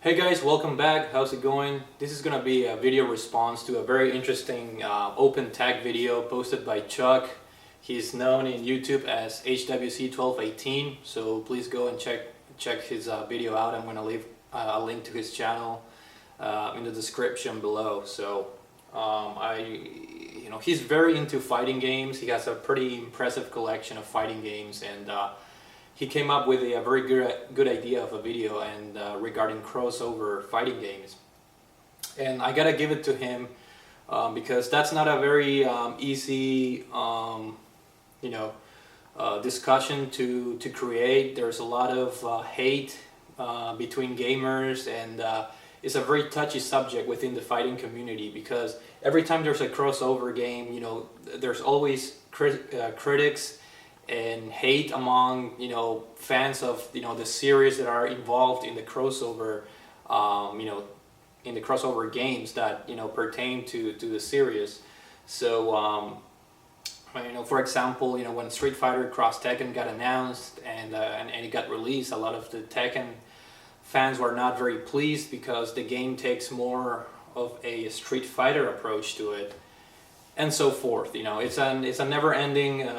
Hey guys, welcome back. How's it going? This is gonna be a video response to a very interesting open tag video posted by Chuck. He's known in YouTube as HWC1218, so please go and check his video out. I'm gonna leave a link to his channel in the description below. So he's very into fighting games. He has a pretty impressive collection of fighting games, and he came up with a very good idea of a video and regarding crossover fighting games. And I gotta give it to him because that's not a very easy discussion to create. There's a lot of hate between gamers, and it's a very touchy subject within the fighting community because every time there's a crossover game, there's always critics and hate among fans of the series that are involved in the crossover in the crossover games that pertain to the series. So for example, when Street Fighter Cross Tekken got announced and it got released, a lot of the Tekken fans were not very pleased because the game takes more of a Street Fighter approach to it, and so forth. It's a never-ending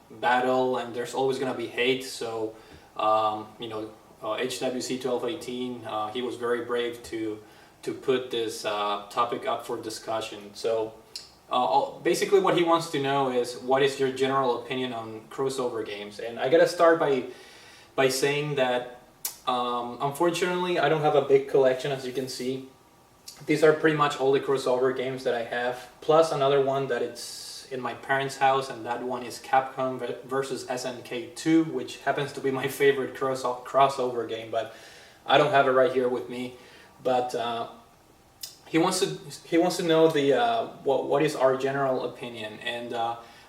battle, and there's always going to be hate. So HWC1218, he was very brave to put this topic up for discussion. So basically what he wants to know is, what is your general opinion on crossover games? And I gotta start by saying that unfortunately I don't have a big collection. As you can see, these are pretty much all the crossover games that I have, plus another one that it's in my parents' house, and that one is Capcom versus SNK 2, which happens to be my favorite crossover game, but I don't have it right here with me. But he wants to know what is our general opinion. And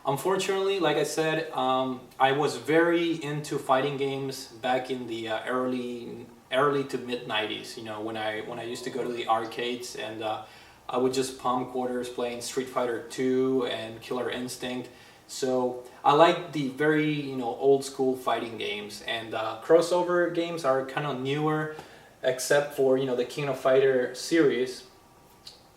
unfortunately, like I said, I was very into fighting games back in the early to mid 90s. When I used to go to the arcades, and I would just pump quarters playing Street Fighter 2 and Killer Instinct. So I like the very old school fighting games, and crossover games are kind of newer, except for the King of Fighter series,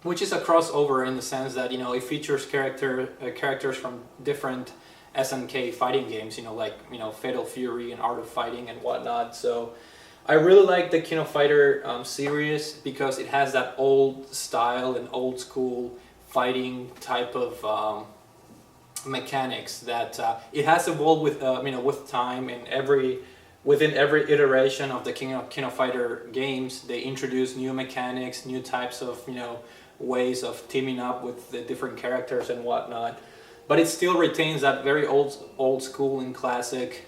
which is a crossover in the sense that it features characters from different SNK fighting games, like Fatal Fury and Art of Fighting and whatnot. So I really like the King of Fighter series because it has that old style and old school fighting type of mechanics that it has evolved with time. And within every iteration of the King of Fighter games, they introduce new mechanics, new types of ways of teaming up with the different characters and whatnot. But it still retains that very old school and classic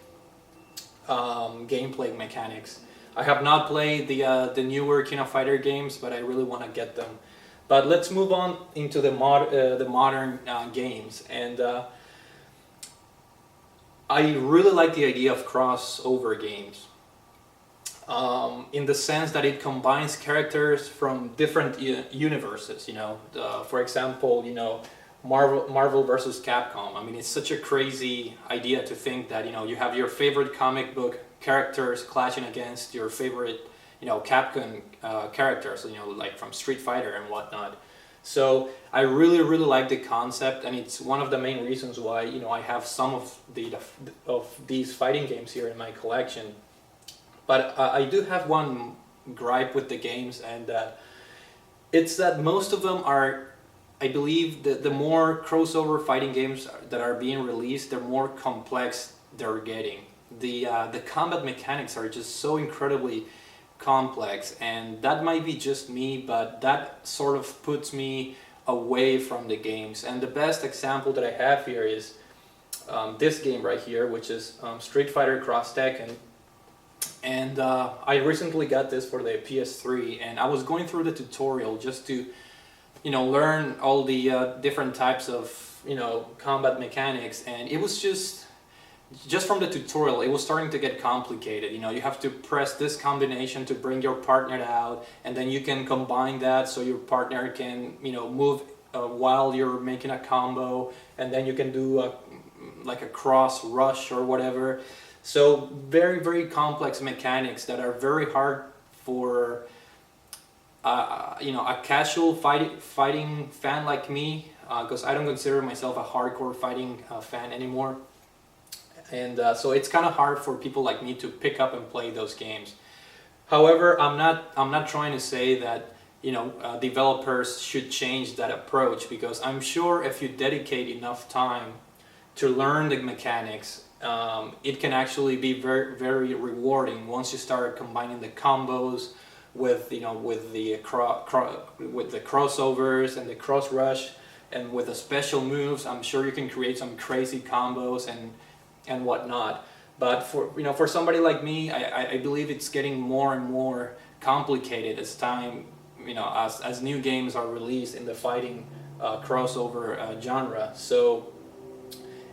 gameplay mechanics. I have not played the newer King of Fighter games, but I really want to get them. But let's move on into the modern games, and I really like the idea of crossover games, in the sense that it combines characters from different universes. For example, Marvel versus Capcom. I mean, it's such a crazy idea to think that you have your favorite comic book characters clashing against your favorite Capcom characters, like from Street Fighter and whatnot. So I really like the concept, and it's one of the main reasons why I have some of these fighting games here in my collection. But I do have one gripe with the games, and it's that most of them are, I believe, the more crossover fighting games that are being released, the more complex they're getting. The combat mechanics are just so incredibly complex, and that might be just me, but that sort of puts me away from the games. And the best example that I have here is this game right here, which is Street Fighter Cross Tekken. And I recently got this for the PS3, and I was going through the tutorial just to learn all the different types of combat mechanics, and it was just from the tutorial, it was starting to get complicated. You have to press this combination to bring your partner out, and then you can combine that so your partner can move while you're making a combo, and then you can do like a cross rush or whatever. So very complex mechanics that are very hard for a casual fighting fan like me, because I don't consider myself a hardcore fighting fan anymore, and so it's kind of hard for people like me to pick up and play those games. However, I'm not trying to say that developers should change that approach, because I'm sure if you dedicate enough time to learn the mechanics, it can actually be very, very rewarding once you start combining the combos with the crossovers and the cross rush, and with the special moves. I'm sure you can create some crazy combos and whatnot. But for somebody like me, I believe it's getting more and more complicated as time, as new games are released in the fighting crossover genre. So,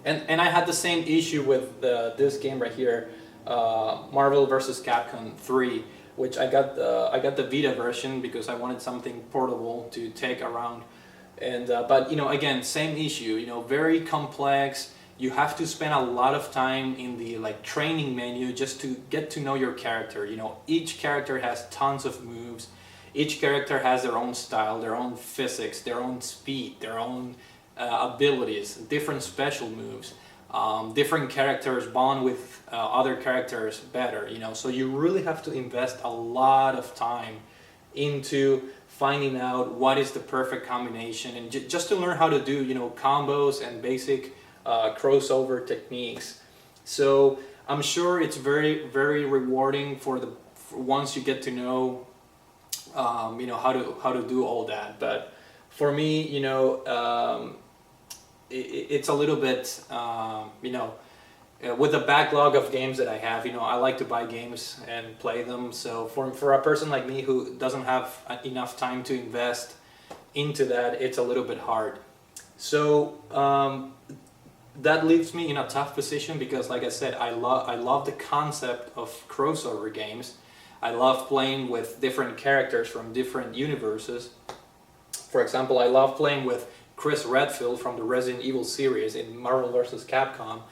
and I had the same issue with this game right here, Marvel vs. Capcom 3, which I got the Vita version because I wanted something portable to take around. And but again, same issue. Very complex. You have to spend a lot of time in the training menu just to get to know your character. Each character has tons of moves. Each character has their own style, their own physics, their own speed, their own abilities, different special moves. Different characters bond with other characters better. So you really have to invest a lot of time into finding out what is the perfect combination, and just to learn how to do combos and basic crossover techniques. So I'm sure it's very, very rewarding for once you get to know how to do all that. But for me, it's a little bit with the backlog of games that I have, I like to buy games and play them. So for a person like me who doesn't have enough time to invest into that, it's a little bit hard. So that leaves me in a tough position, because like I said, I love the concept of crossover games. I love playing with different characters from different universes. For example, I love playing with Chris Redfield from the Resident Evil series in Marvel vs. Capcom,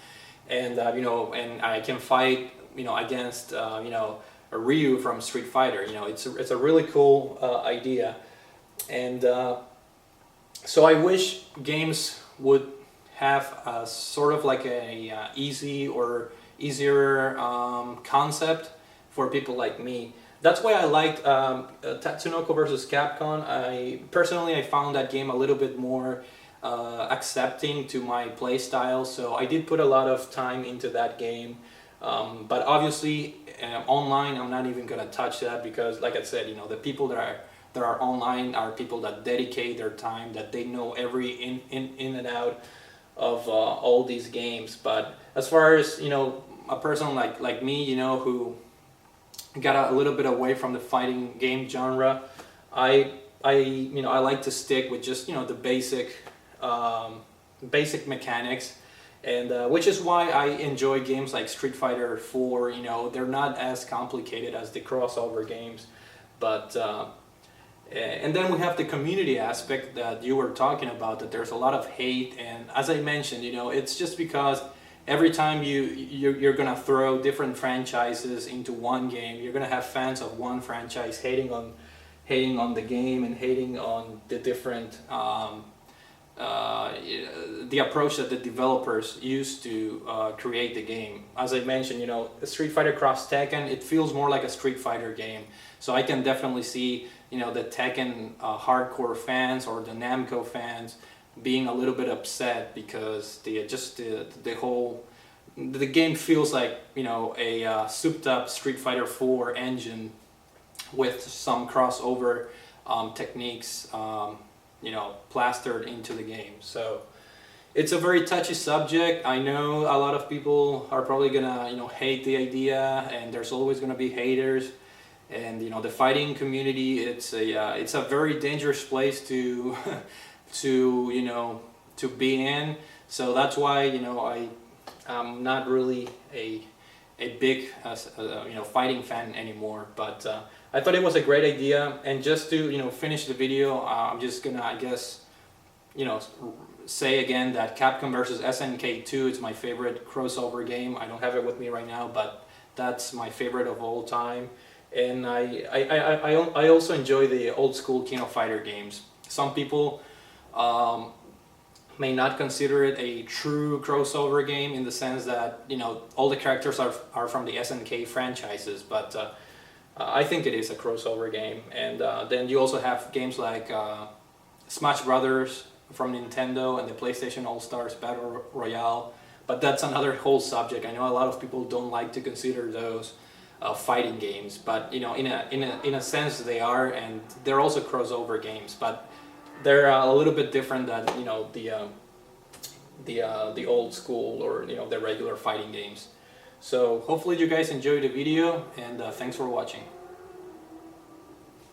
and and I can fight against a Ryu from Street Fighter. It's a really cool idea, and so I wish games would have a sort of like a easier concept for people like me. That's why I liked Tatsunoko vs. Capcom. I found that game a little bit more accepting to my play style, so I did put a lot of time into that game. But obviously, online, I'm not even gonna touch that, because, like I said, the people that are online are people that dedicate their time, that they know every in and out of all these games. But as far as a person like me, who got a little bit away from the fighting game genre, I like to stick with just the basic mechanics, and which is why I enjoy games like Street Fighter 4. They're not as complicated as the crossover games, but and then we have the community aspect that you were talking about, that there's a lot of hate, and as I mentioned, it's just because every time you're gonna throw different franchises into one game, you're gonna have fans of one franchise hating on the game and hating on the different the approach that the developers use to create the game. As I mentioned, Street Fighter Cross Tekken, it feels more like a Street Fighter game. So I can definitely see the Tekken hardcore fans or the Namco fans being a little bit upset, because the game feels like a souped up Street Fighter 4 engine with some crossover techniques plastered into the game. So it's a very touchy subject. I know a lot of people are probably gonna hate the idea, and there's always gonna be haters. And the fighting community, it's a very dangerous place to to be in. So that's why I'm not really a big fighting fan anymore. But I thought it was a great idea, and just to finish the video, I'm just gonna, I guess, say again that Capcom vs. SNK 2 is my favorite crossover game. I don't have it with me right now, but that's my favorite of all time. And I also enjoy the old school King of Fighter games. Some people may not consider it a true crossover game in the sense that, you know, all the characters are from the SNK franchises, but I think it is a crossover game. And then you also have games like Smash Brothers from Nintendo and the PlayStation All-Stars Battle Royale, but that's another whole subject. I know a lot of people don't like to consider those fighting games, but you know, in a sense they are, and they're also crossover games, but they're a little bit different than, you know, the old school, or you know, the regular fighting games. So hopefully you guys enjoyed the video, and thanks for watching.